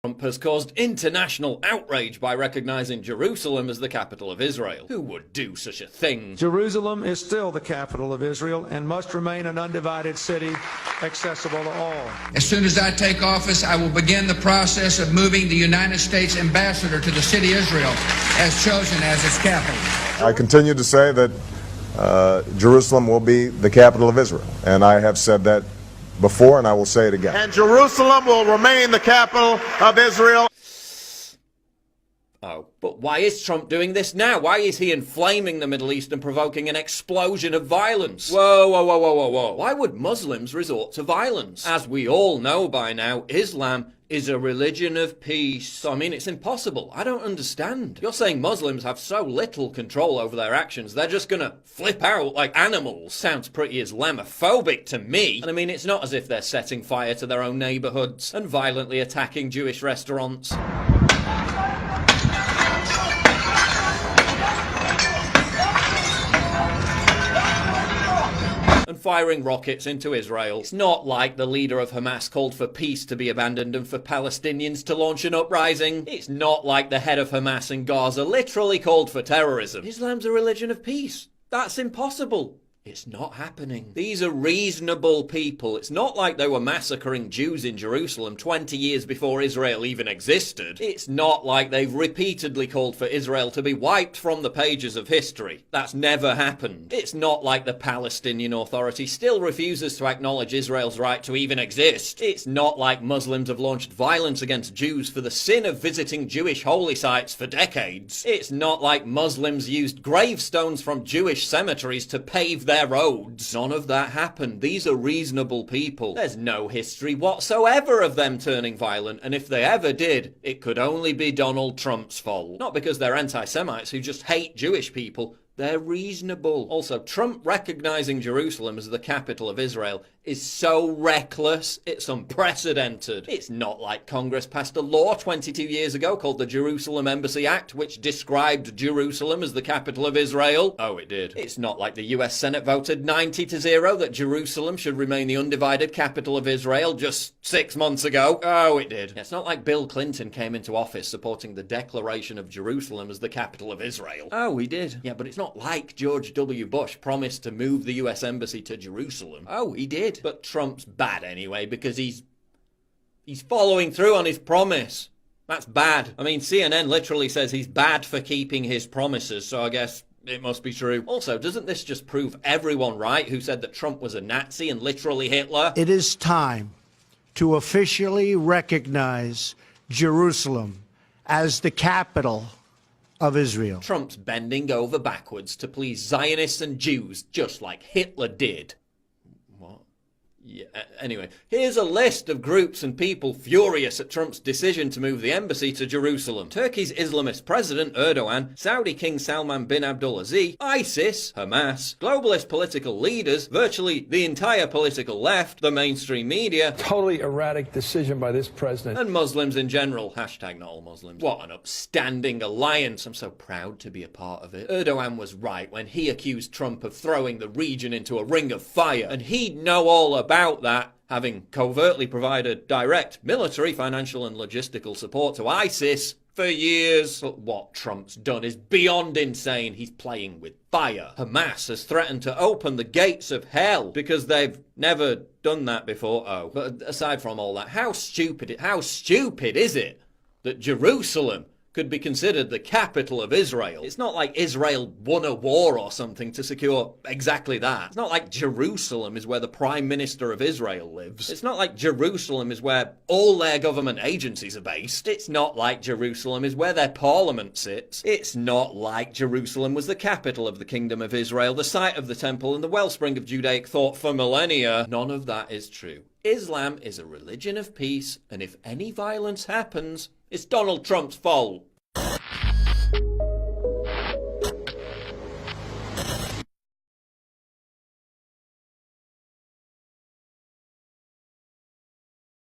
Trump has caused international outrage by recognizing Jerusalem as the capital of Israel. Who would do such a thing? Jerusalem is still the capital of Israel and must remain an undivided city accessible to all. As soon as I take office, I will begin the process of moving the United States ambassador to the city of Israel as chosen as its capital. I continue to say that Jerusalem will be the capital of Israel, and I have said that before, and I will say it again. And Jerusalem will remain the capital of Israel. Oh, but why is Trump doing this now? Why is he inflaming the Middle East and provoking an explosion of violence? Whoa, whoa, whoa, whoa, whoa, whoa. Why would Muslims resort to violence? As we all know by now, Islam is a religion of peace. So, I mean, it's impossible. I don't understand. You're saying Muslims have so little control over their actions, they're just gonna flip out like animals. Sounds pretty Islamophobic to me. And I mean, it's not as if they're setting fire to their own neighborhoods and violently attacking Jewish restaurants. And firing rockets into Israel. It's not like the leader of Hamas called for peace to be abandoned and for Palestinians to launch an uprising. It's not like the head of Hamas in Gaza literally called for terrorism. Islam's a religion of peace. That's impossible. It's not happening. These are reasonable people. It's not like they were massacring Jews in Jerusalem 20 years before Israel even existed. It's not like they've repeatedly called for Israel to be wiped from the pages of history. That's never happened. It's not like the Palestinian Authority still refuses to acknowledge Israel's right to even exist. It's not like Muslims have launched violence against Jews for the sin of visiting Jewish holy sites for decades. It's not like Muslims used gravestones from Jewish cemeteries to pave their roads. None of that happened. These are reasonable people. There's no history whatsoever of them turning violent, and if they ever did, it could only be Donald Trump's fault. Not because they're anti-Semites who just hate Jewish people. They're reasonable. Also, Trump recognizing Jerusalem as the capital of Israel is so reckless, it's unprecedented. It's not like Congress passed a law 22 years ago called the Jerusalem Embassy Act, which described Jerusalem as the capital of Israel. Oh, it did. It's not like the US Senate voted 90-0 that Jerusalem should remain the undivided capital of Israel just 6 months ago. Oh, it did. It's not like Bill Clinton came into office supporting the declaration of Jerusalem as the capital of Israel. Oh, he did. Yeah, but it's not like George W. Bush promised to move the US Embassy to Jerusalem. Oh, he did. But Trump's bad anyway, because he's following through on his promise. That's bad. I mean, CNN literally says he's bad for keeping his promises, so I guess it must be true. Also, doesn't this just prove everyone right who said that Trump was a Nazi and literally Hitler? It is time to officially recognize Jerusalem as the capital of Israel. Trump's bending over backwards to please Zionists and Jews, just like Hitler did. What? Yeah, anyway, here's a list of groups and people furious at Trump's decision to move the embassy to Jerusalem. Turkey's Islamist president, Erdogan, Saudi King Salman bin Abdulaziz, ISIS, Hamas, globalist political leaders, virtually the entire political left, the mainstream media, totally erratic decision by this president, and Muslims in general. Hashtag not all Muslims. What an upstanding alliance. I'm so proud to be a part of it. Erdogan was right when he accused Trump of throwing the region into a ring of fire, and he'd know all about that, having covertly provided direct military, financial and logistical support to ISIS for years. But what Trump's done is beyond insane. He's playing with fire. Hamas has threatened to open the gates of hell because they've never done that before. Oh, but aside from all that, how stupid is it that Jerusalem could be considered the capital of Israel? It's not like Israel won a war or something to secure exactly that. It's not like Jerusalem is where the Prime Minister of Israel lives. It's not like Jerusalem is where all their government agencies are based. It's not like Jerusalem is where their parliament sits. It's not like Jerusalem was the capital of the Kingdom of Israel, the site of the temple and the wellspring of Judaic thought for millennia. None of that is true. Islam is a religion of peace, and if any violence happens, it's Donald Trump's fault.